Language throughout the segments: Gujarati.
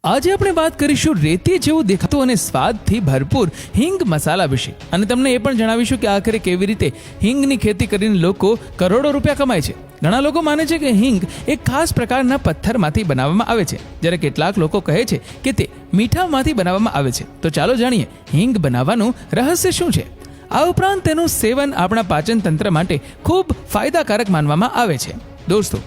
આજે આપણે વાત કરીશું રેતી જેવું દેખાતું અને સ્વાદથી ભરપૂર હિંગ મસાલા વિશે, અને તમને એ પણ જણાવીશું કે આખરે કેવી રીતે હિંગની ખેતી કરીને લોકો કરોડો રૂપિયા કમાય છે. ઘણા લોકો માને છે કે હિંગ એક ખાસ પ્રકારના પથ્થરમાંથી બનાવવામાં આવે છે, જ્યારે કેટલાક લોકો કહે છે કે તે મીઠામાંથી બનાવવામાં આવે છે. તો ચાલો જાણીએ હિંગ બનાવવાનું રહસ્ય શું છે. આ ઉપરાંત તેનું સેવન આપણા પાચન તંત્ર માટે ખૂબ ફાયદાકારક માનવામાં આવે છે. દોસ્તો,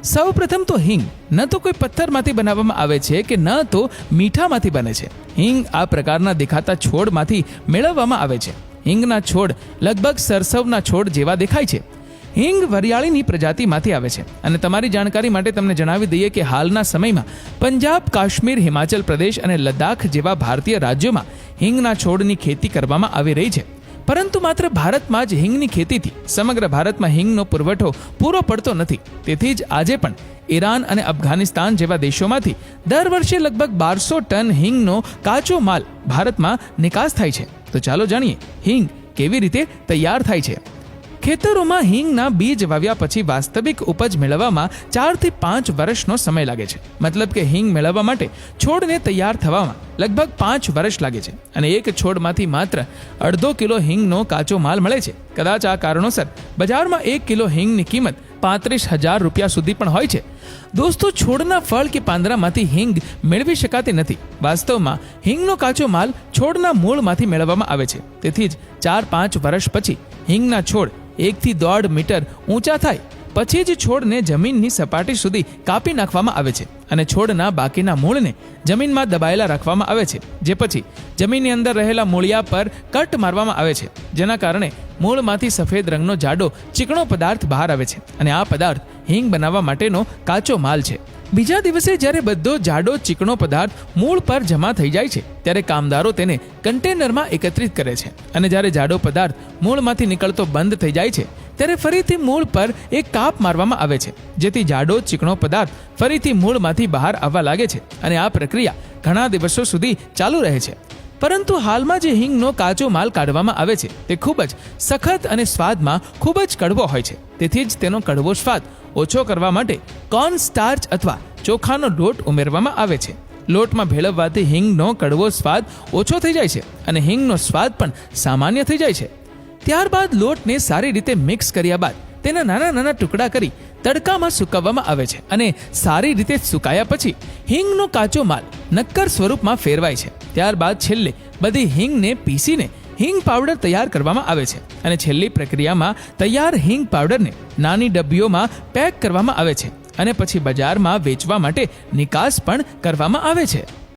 સૌ પ્રથમ તો હિંગ ન તો કોઈ પથ્થરમાંથી બનાવવામાં આવે છે કે ન તો મીઠામાંથી બને છે. હિંગ આ પ્રકારના દેખાતા છોડમાંથી મેળવવામાં આવે છે. હિંગના છોડ લગભગ સરસવના છોડ જેવા દેખાય છે. હિંગ વરિયાળીની પ્રજાતિમાંથી આવે છે. અને તમારી જાણકારી માટે તમને જણાવી દઈએ કે હાલના સમયમાં પંજાબ, કાશ્મીર, હિમાચલ પ્રદેશ અને લદ્દાખ જેવા ભારતીય રાજ્યોમાં હિંગના છોડની ખેતી કરવામાં આવી રહી છે. પરંતુ માત્ર ભારતમાં જ હિંગની ખેતીથી સમગ્ર ભારતમાં હિંગનો પુરવઠો પૂરો પડતો નથી. તેથી જ આજે પણ ઈરાન અને અફઘાનિસ્તાન જેવા દેશોમાંથી દર વર્ષે લગભગ 1200 ટન હિંગનો કાચો માલ ભારતમાં નિકાસ થાય છે. તો ચાલો જાણીએ હિંગ કેવી રીતે તૈયાર થાય છે. ખેતરોમાં હિંગના બીજ વાવ્યા પછી વાસ્તવિક ઉપજ મેળવવામાં 4 થી 5 વર્ષનો સમય લાગે છે. મતલબ કે હિંગ મેળવવા માટે છોડને તૈયાર થવામાં લગભગ 5 વર્ષ લાગે છે, અને એક છોડમાંથી માત્ર 1/2 કિલો હિંગનો કાચો માલ મળે છે. કદાચ આ કારણોસર બજારમાં 1 કિલો હિંગની કિંમત 35,000 રૂપિયા સુધી પણ હોય છે. દોસ્તો, છોડના ફળ કે પાંદડામાંથી હિંગ મેળવી શકાતી નથી. વાસ્તવમાં હિંગનો કાચો માલ છોડના મૂળમાંથી મેળવવામાં આવે છે. તેથી જ 4-5 વર્ષ પછી હિંગના છોડ 1 થી 1.5 મીટર ઊંચા થાય પછી જ છોડને જમીનની સપાટી સુધી કાપી નાખવામાં આવે છે, અને છોડના બાકીના મૂળને જમીનમાં દબાયેલા રાખવામાં આવે છે, જે પછી જમીનની અંદર રહેલા મૂળિયા પર કટ મારવામાં આવે છે, જેના કારણે મૂળમાંથી સફેદ રંગનો જાડો ચીકણો પદાર્થ બહાર આવે છે, અને આ પદાર્થ હિંગ બનાવવા માટેનો કાચો માલ છે. બીજા દિવસે જ્યારે બધો જાડો ચીકણો પદાર્થ મૂળ પર જમા થઈ જાય છે, ત્યારે કામદારો તેને કન્ટેનરમાં એકત્રિત કરે છે, અને જ્યારે જાડો પદાર્થ મૂળમાંથી નીકળતો બંધ થઈ જાય છે, ત્યારે ફરીથી મૂળ પર એક કાપ મારવામાં આવે છે, જેથી જાડો ચીકણો પદાર્થ ફરીથી મૂળમાંથી બહાર આવવા લાગે છે, અને આ પ્રક્રિયા ઘણા દિવસો સુધી ચાલુ રહે છે. પરંતુ હાલમાં જે હિંગનો કાચો માલ કાઢવામાં આવે છે તે ખૂબ જ સખત અને સ્વાદમાં ખૂબ જ કડવો હોય છે. તેથી જ તેનો કડવો સ્વાદ ઓછો કરવા માટે કોર્ન સ્ટાર્ચ અથવા ચોખાનો લોટ ઉમેરવામાં આવે છે. લોટમાં ભેળવવાથી હિંગનો કડવો સ્વાદ ઓછો થઈ જાય છે, અને હિંગનો સ્વાદ પણ સામાન્ય થઈ જાય છે. ત્યારબાદ લોટને સારી રીતે મિક્સ કર્યા બાદ તેના નાના નાના ટુકડા કરી તડકામાં સુકવવામાં આવે છે, અને સારી રીતે સુકાયા પછી હિંગનો કાચો માલ નક્કર સ્વરૂપમાં ફેરવાય છે. ત્યારબાદ છેલ્લે બધી હિંગને પીસીને હિંગ પાવડર તૈયાર કરવામાં આવે છે, અને છેલ્લી પ્રક્રિયામાં તૈયાર હિંગ પાવડરને નાની ડબ્બીઓમાં પેક કરવામાં આવે છે, અને પછી બજારમાં વેચવા માટે નિકાસ પણ કરવામાં આવે છે.